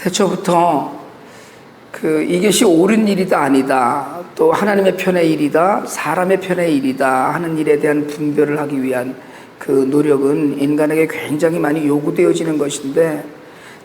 태초부터 이것이 옳은 일이다 아니다, 또 하나님의 편의 일이다 사람의 편의 일이다 하는 일에 대한 분별을 하기 위한 그 노력은 인간에게 굉장히 많이 요구되어지는 것인데,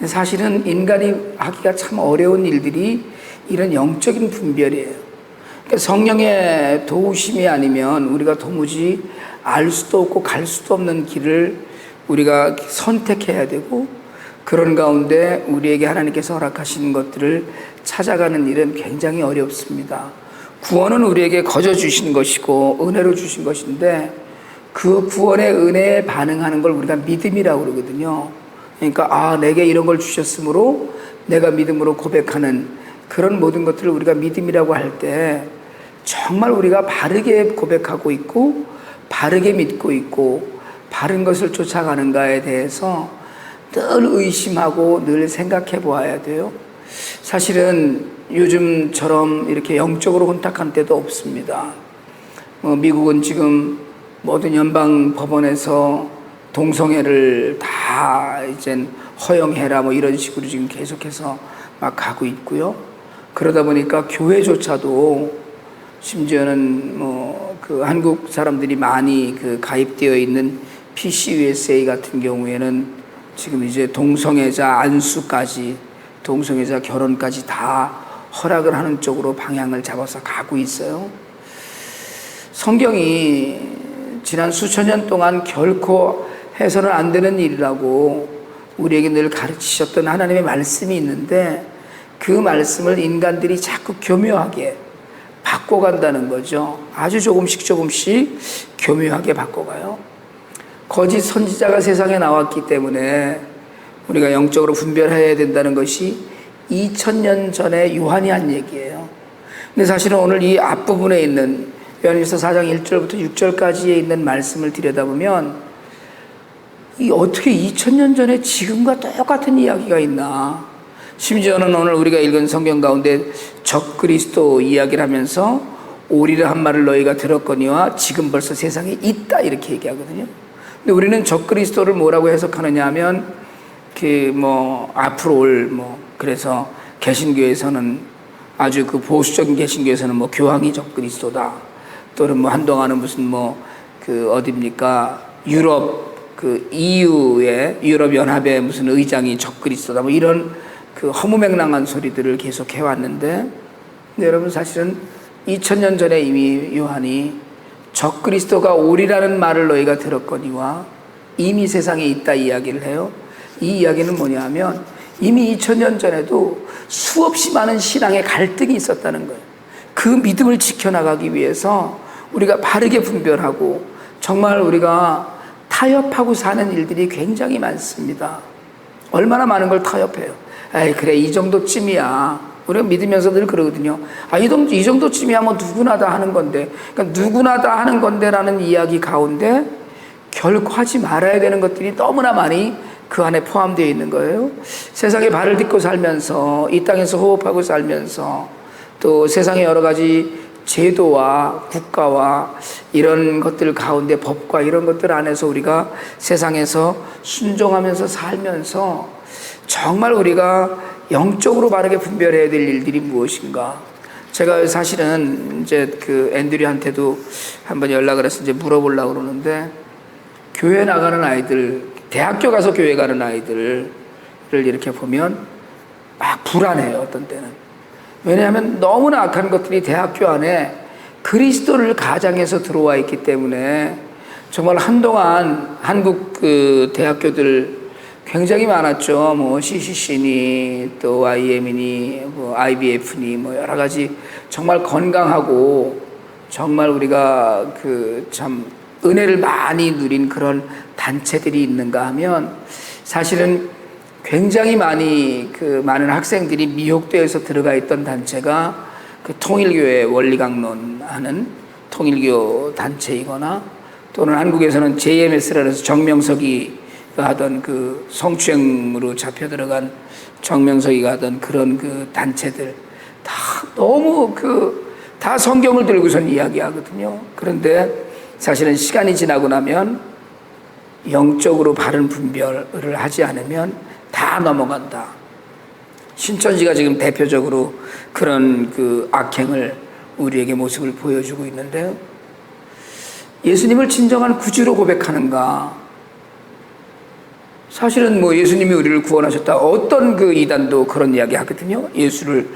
사실은 인간이 하기가 참 어려운 일들이 이런 영적인 분별이에요. 그러니까 성령의 도우심이 아니면 우리가 도무지 알 수도 없고 갈 수도 없는 길을 우리가 선택해야 되고, 그런 가운데 우리에게 하나님께서 허락하신 것들을 찾아가는 일은 굉장히 어렵습니다. 구원은 우리에게 거저 주신 것이고 은혜로 주신 것인데, 그 구원의 은혜에 반응하는 걸 우리가 믿음이라고 그러거든요. 그러니까 내게 이런 걸 주셨으므로 내가 믿음으로 고백하는 그런 모든 것들을 우리가 믿음이라고 할 때, 정말 우리가 바르게 고백하고 있고 바르게 믿고 있고 바른 것을 쫓아가는가에 대해서 늘 의심하고 늘 생각해 보아야 돼요. 사실은 요즘처럼 이렇게 영적으로 혼탁한 때도 없습니다. 미국은 지금 모든 연방 법원에서 동성애를 다 이젠 허용해라 이런 식으로 지금 계속해서 막 가고 있고요. 그러다 보니까 교회조차도 심지어는 한국 사람들이 많이 가입되어 있는 PCUSA 같은 경우에는 지금 이제 동성애자 안수까지, 동성애자 결혼까지 다 허락을 하는 쪽으로 방향을 잡아서 가고 있어요. 성경이 지난 수천 년 동안 결코 해서는 안 되는 일이라고 우리에게 늘 가르치셨던 하나님의 말씀이 있는데, 그 말씀을 인간들이 자꾸 교묘하게 바꿔간다는 거죠. 아주 조금씩 교묘하게 바꿔가요. 거짓 선지자가 세상에 나왔기 때문에 우리가 영적으로 분별해야 된다는 것이 2000년 전에 요한이 한 얘기예요. 근데 사실은 오늘 이 앞부분에 있는 요한일서 4장 1절부터 6절까지에 있는 말씀을 들여다보면, 이 어떻게 2000년 전에 지금과 똑같은 이야기가 있나. 심지어는 오늘 우리가 읽은 성경 가운데 적그리스도 이야기를 하면서 오리라 한 말을 너희가 들었거니와 지금 벌써 세상에 있다 이렇게 얘기하거든요. 근데 우리는 적그리스도를 뭐라고 해석하느냐 하면 앞으로 올 그래서 개신교에서는 아주 보수적인 개신교에서는 교황이 적그리스도다, 또는 한동안은 무슨 어딥니까 유럽 EU의 유럽 연합의 무슨 의장이 적그리스도다 이런 허무맹랑한 소리들을 계속 해왔는데, 여러분 사실은 2000년 전에 이미 요한이 적그리스도가 오리라는 말을 너희가 들었거니와 이미 세상에 있다 이야기를 해요. 이 이야기는 뭐냐면 이미 2000년 전에도 수없이 많은 신앙의 갈등이 있었다는 거예요. 그 믿음을 지켜나가기 위해서 우리가 바르게 분별하고 정말 우리가 타협하고 사는 일들이 굉장히 많습니다. 얼마나 많은 걸 타협해요. 그래 이 정도쯤이야. 우리가 믿으면서 늘 그러거든요. 이 정도쯤이야 누구나 다 하는 건데. 그러니까 누구나 다 하는 건데라는 이야기 가운데 결코 하지 말아야 되는 것들이 너무나 많이 그 안에 포함되어 있는 거예요. 세상에 발을 딛고 살면서 이 땅에서 호흡하고 살면서 또 세상의 여러 가지 제도와 국가와 이런 것들 가운데 법과 이런 것들 안에서 우리가 세상에서 순종하면서 살면서 정말 우리가 영적으로 바르게 분별해야 될 일들이 무엇인가. 제가 사실은 이제 앤드류한테도 한번 연락을 해서 이제 물어보려고 그러는데, 교회 나가는 아이들, 대학교 가서 교회 가는 아이들을 이렇게 보면 막 불안해요, 어떤 때는. 왜냐하면 너무나 악한 것들이 대학교 안에 그리스도를 가장해서 들어와 있기 때문에 정말 한동안 한국 대학교들 굉장히 많았죠. CCC니 또 IM이니 IBF니 여러 가지 정말 건강하고 정말 우리가 참 은혜를 많이 누린 그런 단체들이 있는가 하면, 사실은 굉장히 많이 많은 학생들이 미혹되어서 들어가 있던 단체가 통일교회 원리강론하는 통일교 단체이거나, 또는 한국에서는 JMS라고 해서 정명석이 하던 성추행으로 잡혀 들어간 정명석이가 하던 그런 단체들 다 너무 다 성경을 들고선 이야기하거든요. 그런데 사실은 시간이 지나고 나면 영적으로 바른 분별을 하지 않으면 다 넘어간다. 신천지가 지금 대표적으로 그런 그 악행을 우리에게 모습을 보여주고 있는데요. 예수님을 진정한 구주로 고백하는가? 사실은 뭐 예수님이 우리를 구원하셨다. 어떤 그 이단도 그런 이야기 하거든요. 예수를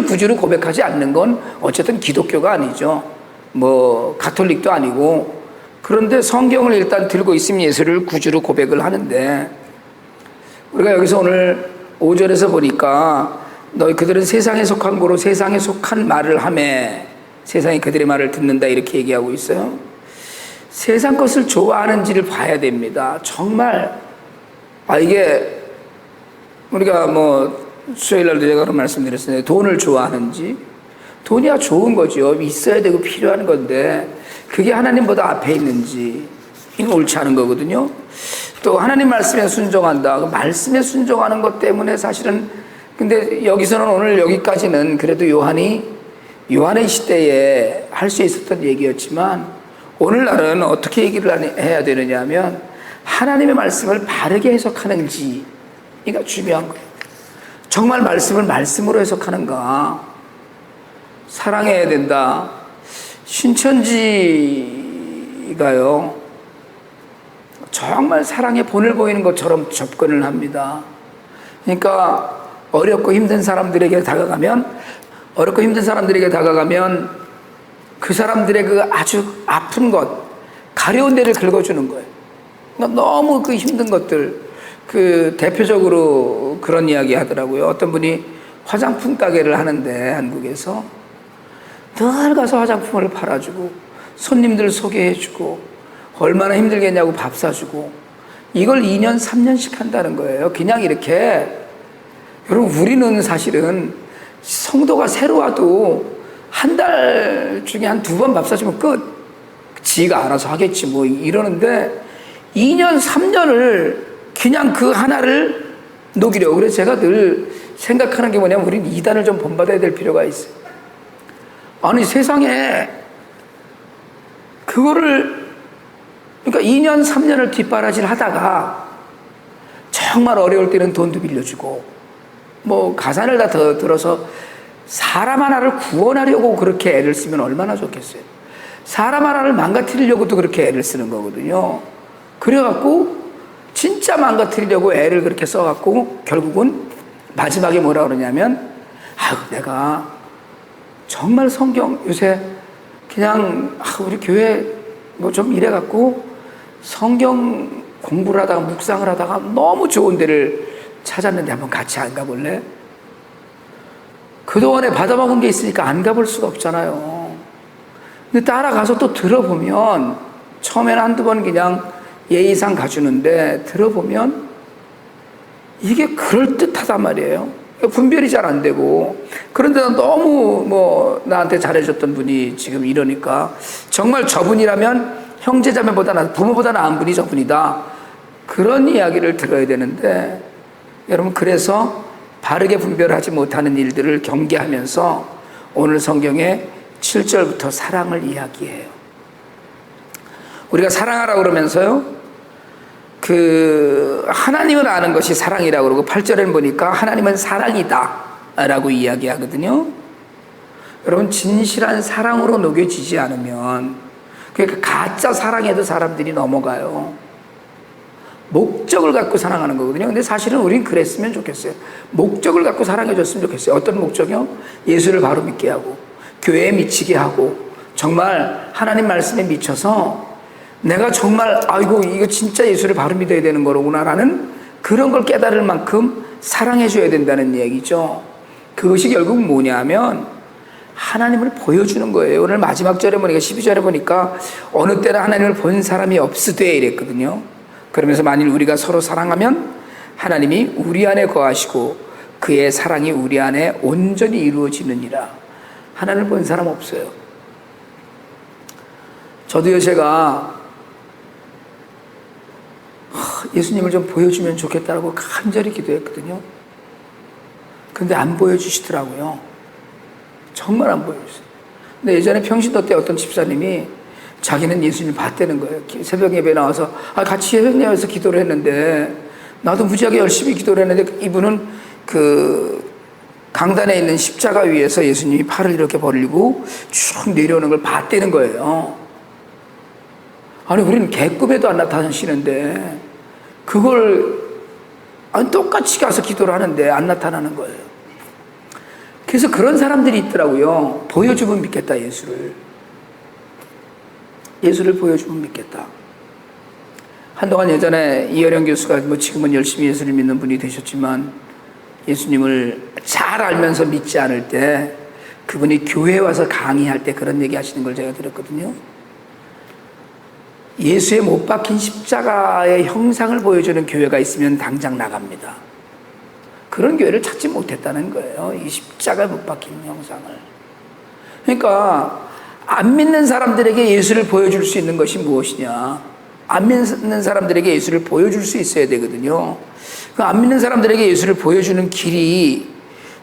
구주로 고백하지 않는 건 어쨌든 기독교가 아니죠. 뭐 가톨릭도 아니고. 그런데 성경을 일단 들고 있으면 예수를 구주로 고백을 하는데, 우리가 여기서 오늘 5절에서 보니까 너희 그들은 세상에 속한 거로 세상에 속한 말을 하매 세상이 그들의 말을 듣는다, 이렇게 얘기하고 있어요. 세상 것을 좋아하는지를 봐야 됩니다. 정말 이게 우리가 뭐 수요일날도 제가 그런 말씀드렸어요. 돈을 좋아하는지. 돈이야 좋은 거죠. 있어야 되고 필요한 건데 그게 하나님보다 앞에 있는지, 이건 옳지 않은 거거든요. 또 하나님 말씀에 순종한다. 그 말씀에 순종하는 것 때문에 사실은, 근데 여기서는 오늘 여기까지는 그래도 요한의 시대에 할 수 있었던 얘기였지만, 오늘날은 어떻게 얘기를 해야 되느냐 하면 하나님의 말씀을 바르게 해석하는지, 이가 중요한 거예요. 정말 말씀을 말씀으로 해석하는가. 사랑해야 된다. 신천지가요 정말 사랑의 본을 보이는 것처럼 접근을 합니다. 그러니까 어렵고 힘든 사람들에게 다가가면 그 사람들의 그 아주 아픈 것, 가려운 데를 긁어주는 거예요. 그러니까 너무 그 힘든 것들, 그 대표적으로 그런 이야기 하더라고요. 어떤 분이 화장품 가게를 하는데 한국에서 늘 가서 화장품을 팔아주고 손님들 소개해주고 얼마나 힘들겠냐고 밥 사주고, 이걸 2년 3년씩 한다는 거예요. 그냥 이렇게. 여러분, 우리는 사실은 성도가 새로 와도 한 달 중에 한 2번 밥 사주면 끝. 지가 알아서 하겠지 뭐 이러는데 2년 3년을 그냥 그 하나를 녹이려고. 그래서 제가 늘 생각하는 게 뭐냐면, 우린 이단을 좀 본받아야 될 필요가 있어요. 아니 세상에 그거를, 그러니까 2년 3년을 뒷바라지를 하다가 정말 어려울 때는 돈도 빌려주고, 뭐 가산을 다 더 들어서 사람 하나를 구원하려고 그렇게 애를 쓰면 얼마나 좋겠어요. 사람 하나를 망가뜨리려고도 그렇게 애를 쓰는 거거든요. 그래갖고 진짜 망가뜨리려고 애를 그렇게 써갖고 결국은 마지막에 뭐라 그러냐면, 내가 정말 성경 요새 그냥 우리 교회 뭐 좀 이래갖고 성경 공부를 하다가 묵상을 하다가 너무 좋은 데를 찾았는데 한번 같이 안 가볼래? 그동안에 받아먹은 게 있으니까 안 가볼 수가 없잖아요. 근데 따라가서 또 들어보면, 처음에는 한두 번 그냥 예의상 가주는데 들어보면 이게 그럴듯하단 말이에요. 분별이 잘 안 되고. 그런데 너무 뭐 나한테 잘해줬던 분이 지금 이러니까 정말 저분이라면 형제자매보다 부모보다 나은 분이 저분이다, 그런 이야기를 들어야 되는데, 여러분, 그래서 바르게 분별하지 못하는 일들을 경계하면서 오늘 성경의 7절부터 사랑을 이야기해요. 우리가 사랑하라고 그러면서요, 그 하나님을 아는 것이 사랑이라고 그러고, 8절에는 보니까 하나님은 사랑이다 라고 이야기하거든요. 여러분, 진실한 사랑으로 녹여지지 않으면, 그러니까 가짜 사랑에도 사람들이 넘어가요. 목적을 갖고 사랑하는 거거든요. 근데 사실은 우린 그랬으면 좋겠어요. 목적을 갖고 사랑해줬으면 좋겠어요. 어떤 목적이요? 예수를 바로 믿게 하고, 교회에 미치게 하고, 정말 하나님 말씀에 미쳐서 내가 정말 이거 진짜 예수를 바로 믿어야 되는 거로구나라는 그런 걸 깨달을 만큼 사랑해줘야 된다는 얘기죠. 그것이 결국 뭐냐 하면 하나님을 보여주는 거예요. 오늘 마지막 절에 보니까 12절에 보니까 어느 때나 하나님을 본 사람이 없으되 이랬거든요. 그러면서 만일 우리가 서로 사랑하면 하나님이 우리 안에 거하시고 그의 사랑이 우리 안에 온전히 이루어지느니라. 하나님을 본 사람 없어요. 저도요, 제가 예수님을 좀 보여주면 좋겠다라고 간절히 기도했거든요. 근데 안 보여주시더라고요. 정말 안 보여주세요. 근데 예전에 평신도 때 어떤 집사님이 자기는 예수님을 봤다는 거예요. 새벽 예배에 나와서 같이 새벽 예배에서 기도를 했는데, 나도 무지하게 열심히 기도를 했는데 이분은 그 강단에 있는 십자가 위에서 예수님이 팔을 이렇게 벌리고 쭉 내려오는 걸 봤다는 거예요. 아니, 우리는 개꿈에도 안 나타나시는데 그걸 똑같이 가서 기도를 하는데 안 나타나는 거예요. 그래서 그런 사람들이 있더라고요. 보여주면 믿겠다, 예수를 보여주면 믿겠다. 한동안 예전에 이어령 교수가 지금은 열심히 예수를 믿는 분이 되셨지만 예수님을 잘 알면서 믿지 않을 때 그분이 교회에 와서 강의할 때 그런 얘기 하시는 걸 제가 들었거든요. 예수의 못 박힌 십자가의 형상을 보여주는 교회가 있으면 당장 나갑니다. 그런 교회를 찾지 못했다는 거예요. 이 십자가에 못 박힌 형상을. 그러니까 안 믿는 사람들에게 예수를 보여줄 수 있는 것이 무엇이냐. 안 믿는 사람들에게 예수를 보여줄 수 있어야 되거든요. 안 믿는 사람들에게 예수를 보여주는 길이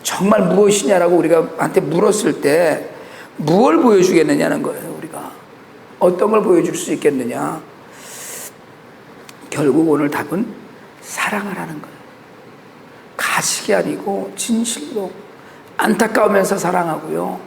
정말 무엇이냐라고 우리가 한테 물었을 때 무엇을 보여주겠느냐는 거예요. 우리가 어떤 걸 보여줄 수 있겠느냐. 결국 오늘 답은 사랑하라는 거예요. 가식이 아니고 진실로 안타까우면서 사랑하고요,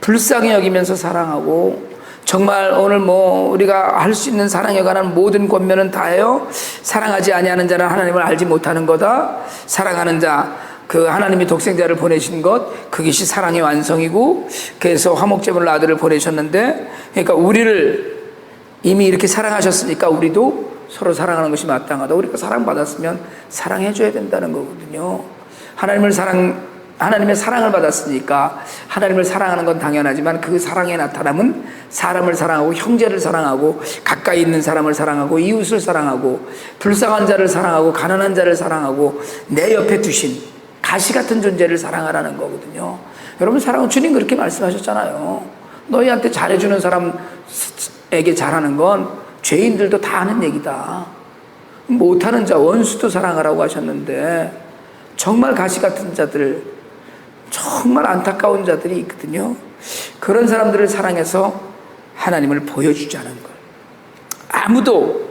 불쌍히 여기면서 사랑하고, 정말 오늘 우리가 할 수 있는 사랑에 관한 모든 권면은 다해요. 사랑하지 아니하는 자는 하나님을 알지 못하는 거다. 사랑하는 자, 그 하나님이 독생자를 보내신 것, 그것이 사랑의 완성이고, 그래서 화목제물로 아들을 보내셨는데, 그러니까 우리를 이미 이렇게 사랑하셨으니까 우리도 서로 사랑하는 것이 마땅하다. 우리가 사랑받았으면 사랑해줘야 된다는 거거든요. 하나님의 사랑을 받았으니까 하나님을 사랑하는 건 당연하지만 그 사랑의 나타남은 사람을 사랑하고, 형제를 사랑하고, 가까이 있는 사람을 사랑하고, 이웃을 사랑하고, 불쌍한 자를 사랑하고, 가난한 자를 사랑하고, 내 옆에 두신 가시 같은 존재를 사랑하라는 거거든요. 여러분, 사랑은 주님 그렇게 말씀하셨잖아요. 너희한테 잘해주는 사람에게 잘하는 건 죄인들도 다 하는 얘기다. 못하는 자, 원수도 사랑하라고 하셨는데, 정말 가시 같은 자들, 정말 안타까운 자들이 있거든요. 그런 사람들을 사랑해서 하나님을 보여주자는 걸. 아무도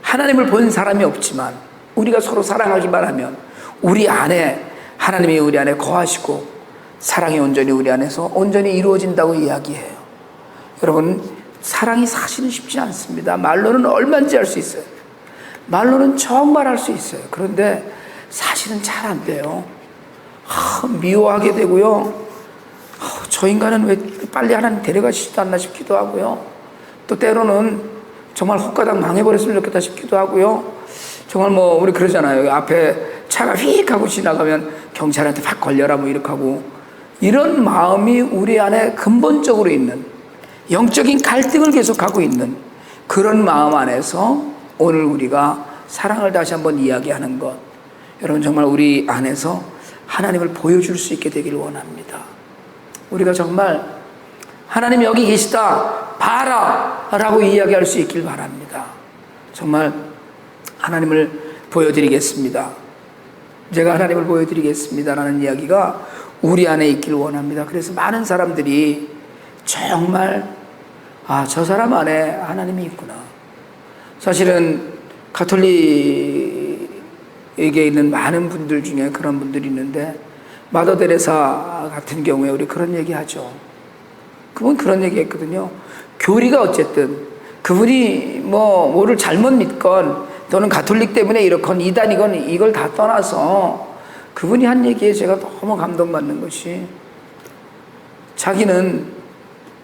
하나님을 본 사람이 없지만 우리가 서로 사랑하기만 하면 우리 안에 하나님이 우리 안에 거하시고 사랑이 온전히 우리 안에서 온전히 이루어진다고 이야기해요. 여러분, 사랑이 사실은 쉽지 않습니다. 말로는 얼마든지 할 수 있어요. 말로는 정말 할 수 있어요. 그런데 사실은 잘 안 돼요. 미워하게 되고요. 저 인간은 왜 빨리 하나님 데려가시지도 않나 싶기도 하고요. 또 때로는 정말 헛가닥 망해버렸으면 좋겠다 싶기도 하고요. 정말 우리 그러잖아요. 앞에 차가 휙 하고 지나가면 경찰한테 팍 걸려라 이렇게 하고, 이런 마음이 우리 안에 근본적으로 있는 영적인 갈등을 계속하고 있는 그런 마음 안에서 오늘 우리가 사랑을 다시 한번 이야기하는 것, 여러분 정말 우리 안에서 하나님을 보여줄 수 있게 되기를 원합니다. 우리가 정말 하나님 여기 계시다, 봐라 라고 이야기할 수 있길 바랍니다. 정말 하나님을 보여드리겠습니다, 제가 하나님을 보여드리겠습니다 라는 이야기가 우리 안에 있길 원합니다. 그래서 많은 사람들이 정말 저 사람 안에 하나님이 있구나. 사실은 가톨릭에 있는 많은 분들 중에 그런 분들이 있는데, 마더 데레사 같은 경우에 우리 그런 얘기 하죠. 그분 그런 얘기 했거든요. 교리가 어쨌든 그분이 뭐를 잘못 믿건 또는 가톨릭 때문에 이렇건 이단이건 이걸 다 떠나서 그분이 한 얘기에 제가 너무 감동받는 것이, 자기는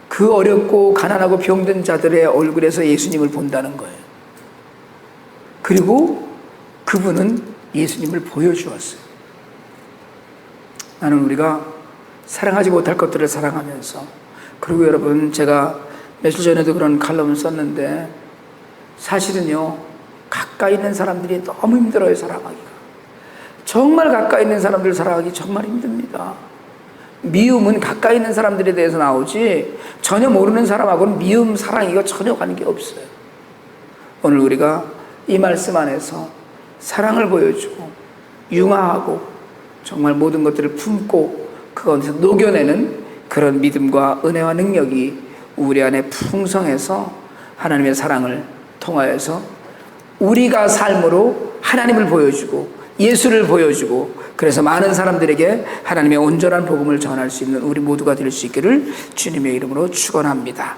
그 어렵고 가난하고 병든 자들의 얼굴에서 예수님을 본다는 거예요. 그리고 그분은 예수님을 보여주었어요. 나는 우리가 사랑하지 못할 것들을 사랑하면서, 그리고 여러분, 제가 며칠 전에도 그런 칼럼을 썼는데, 사실은요, 가까이 있는 사람들이 너무 힘들어요. 사랑하기가 정말 가까이 있는 사람들 사랑하기 정말 힘듭니다. 미움은 가까이 있는 사람들에 대해서 나오지 전혀 모르는 사람하고는 미움, 사랑이가 전혀 관계 없어요. 오늘 우리가 이 말씀 안에서 사랑을 보여주고 융화하고 정말 모든 것들을 품고 그것에서 녹여내는 그런 믿음과 은혜와 능력이 우리 안에 풍성해서 하나님의 사랑을 통하여서 우리가 삶으로 하나님을 보여주고 예수를 보여주고 그래서 많은 사람들에게 하나님의 온전한 복음을 전할 수 있는 우리 모두가 될 수 있기를 주님의 이름으로 축원합니다.